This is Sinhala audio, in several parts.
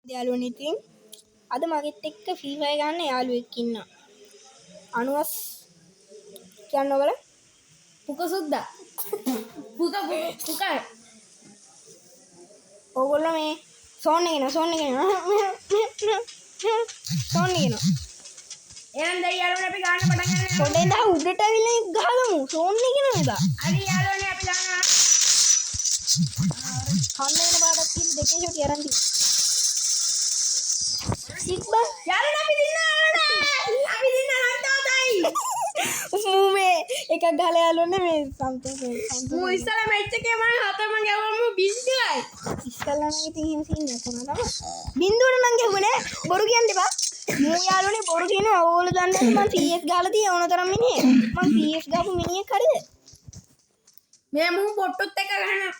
යාළුවනේ ඉතින් අද මගෙත් එක්ක ෆ්‍රී ෆයර් ගන්න යාළුවෙක් ඉන්නවා. අනුවස් කියන්න ඔබලා පුක සුද්දා පුක ඕගොල්ලෝ මේ සෝන් එක න සෝන් එක එහෙනම් දැන් යාළුවනේ අපි ගන්න පටන් ගන්නවා. පොඩ්ඩෙන් දා උඩට අවිල්ලා ගහගමු සෝන් එක නේද? හරි යාළුවනේ අපි ගන්නවා. කන්න වෙන පාටක් තියෙන දෙකේ ෂොටි අරන් තියෙනවා. ඉක්බා යාළුවනේ අපි දින්න හන්දාතයි. මේ එකක් ගහලා යාළුවනේ මේ සන්තෝෂයි. මූ ඉස්සලා මැච් එකේ මම හතරම ගැවුවම බින්දුවයි. ඉස්සලා නම් ඉතින් එහෙම සීන් එකක් වුණා තමයි. බින්දුවට නම් ගැහුවේ නෑ. බොරු කියන්න එපා. මූ යාළුවනේ බොරු කියනවා. ඕගොල්ලෝ දන්නේ මම PS ගහලා තියෙන ඕන තරම් මිනිහෙක්. මම PS ගහපු මිනිහෙක් හරිද? මේ මූ බොට්ටුත් එක ගහනවා.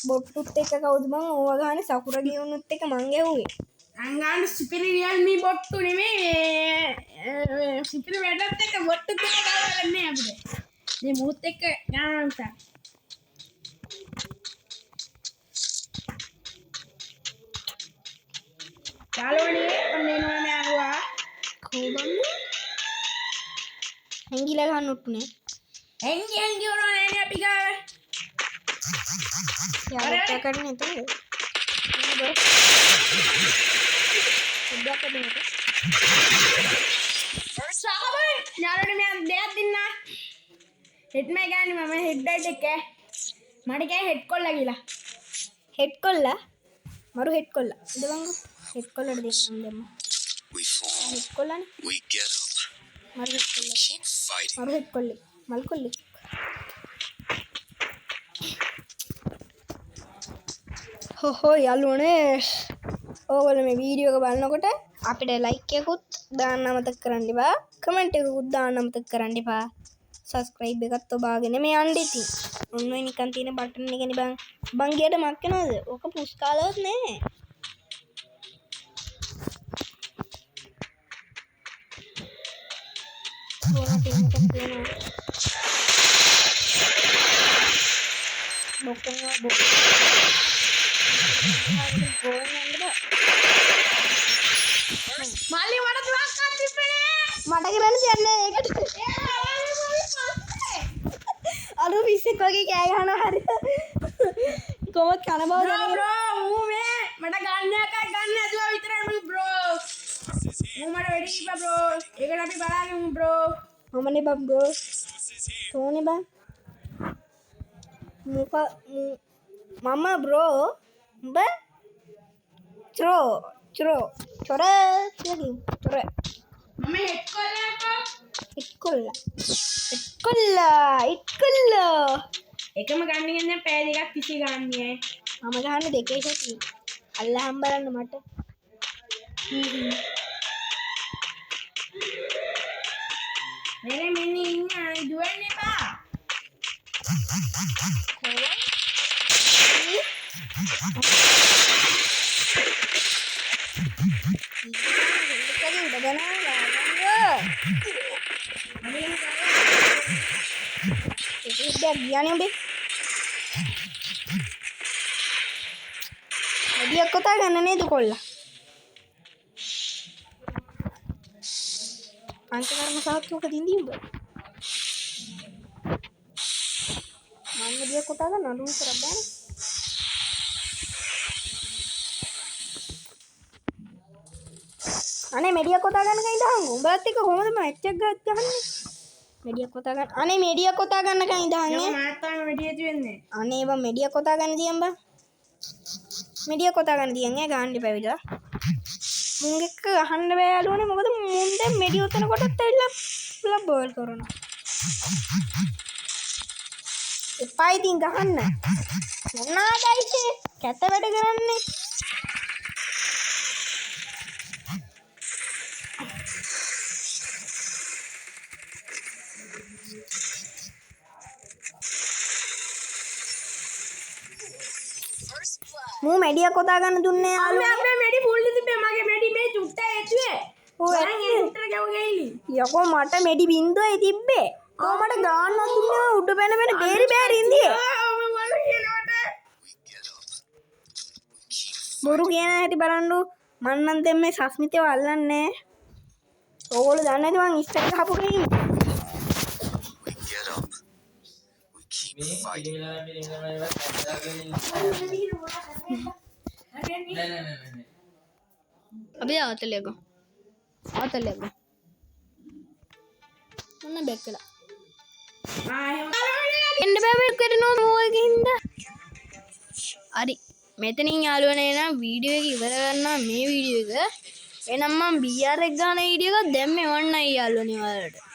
බොට්ටුත් එක්ක කවුද මං ඕවා ගහන්නේ සකුරගේ උනුත් එක මං ගැහුවේ. අංගාන සුපිරි රියල්මි බොට්ටු නෙමෙයි සුපිරි වැඩත් එක බොට්ටුත් එක ගාවන්නේ අපිට. මේ මූත් එක්ක ගානවා. යාළුවනේ ඔන්න එනවා මේ අරුවා. කොහොමද? හැංගිලා ගන්න උට්ටුනේ. එංගි උරෝනේ අපි ගාව. යාළුවා කරන්නේ නේද? යාළුවනේ මම දෙයක් දින්නා. හෙඩ් මේ ගන්නේ මම හෙඩ් එක. මට කෑ හෙඩ් කොල්ලා කියලා. හෙඩ් කොල්ලා මරු හෙඩ් කොල්ලා ඉඳවංගු හෙඩ් කොල්ලට දෙන්නම් දෙන්න හෙඩ් කොල්ලානේ We get up, මරු හෙඩ් කොල්ලා fighting. මරු හෙඩ් කොල්ලේ මල් කොල්ලේ හොහෝ යාළුවනේ ඕගොල්ලෝ මේ වීඩියෝ එක බලනකොට අපිට ලයික් එකකුත් දාන්න අමතක කරන්න එපා කමෙන්ට් එකකුත් දාන්න අමතක කරන්න එපා සබ්ස්ක්‍රයිබ් එකත් ඔබාගෙන මේ යන්න ඉතින් ඔන්න ඔය නිකන් තියෙන බටන් එකනේ බං ගියට මක් වෙනවද ඕක පුෂ් කාලවත් නෑ ඕන තියෙනකම් තියෙනවා මල්ලි මට තුනක් අත්තිප්පනේ. මට කරන්න දෙයක් නෑ ඒකට අර පිස්සෙක් වගේ කෑ ගහනවා හරිද කොහොමද කන බව දැනගෙන බ්‍රෝ මූ මේ මට ගන්න එකක් ගන්න ඇදුවා විතරයි මූ බ්‍රෝ. මූ මට වෙඩි කිප්පා බ්‍රෝ. ඒකට අපි බලාගමු බ්‍රෝ. මමනේ බම් බ්‍රෝ තෝනේ බං මම බ්‍රෝ උඹ චොර කියකින් චොර මම හෙඩ් කොල්ලාකෝ. ඉක්කොල්ලා එකම ගන්න කියන්නේ පෑ දෙකක් කිසි ගන්නෑ. මම ගහන්නේ දෙකේ ෂොටි අල්ලහම් බලන්න මට මෙන්න ඉන්න දුවන්න එපා. වැඩියක් කතා ගන්න නේද කොල්ලා අන්තකර්ම සාත්තුක තින්දී උඹ මම වැඩියක් කතා ගන්න අලුත් කරක් දාන්න අනේ මෙඩියක් කතා ගන්න කයි දාන්න උඹලත් එක්ක කොහොමද මැච් එකක් ගහන්නේ මෙඩියක් කතා ගන්න අනේ මෙඩියක් කතා ගන්න කයි දාන්නේ මාත් තාම වෙඩි ඇති වෙන්නේ. අනේ බං මෙඩියක් කතා ගන්න දියන් බං මෙඩියක් කතා ගන්න දියන් ඈ ගහන්න එපා විතර මුං එක්ක ගහන්න බෑ යාළුවනේ මොකද මුන් දැන් මෙඩි උතන කොටත් ඇවිල්ලා බෝල් කරනවා එපා ඉතින් ගහන්න මොනවාදයිද කැත වැඩ කරන්නේ මූ මෙඩියක් කොතා ගන්න දුන්නේ යාළුවනේ අපේ මෙඩි ෆුල් තිබ්බේ මගේ මෙඩි මේ චුට්ට ඇතුවේ. ඔව් මම ඒ චුට්ටට ගැව ගේලි. යකෝ මට මෙඩි බින්දුවයි තිබ්බේ කොහමද ගාන්නත් දුන්නේ උඩ පැන පැන බේරි බෑරි ඉන්දියේ මම වල කියනවට We get up, බොරු කියන හැටි බලන්නු මන්නම් දැන් මේ සස්මිතව අල්ලන්නේ. ඕගොල්ලෝ දන්නේ නැති මං ඉස්සර ගහපු ගේම්. අපි අවතලයක. අවතලයක. මොන බෙක්කලා. එන්න බෑ බෙක් කරනවා මොකකින්ද? හරි. මෙතනින් යාළුවනේ නම් වීඩියෝ එක ඉවර කරනවා මේ වීඩියෝ එක. එහෙනම් මම BR එක ගන්න වීඩියෝ එක දැම්මේ ඔන්නයි යාළුවනේ ඔයාලට.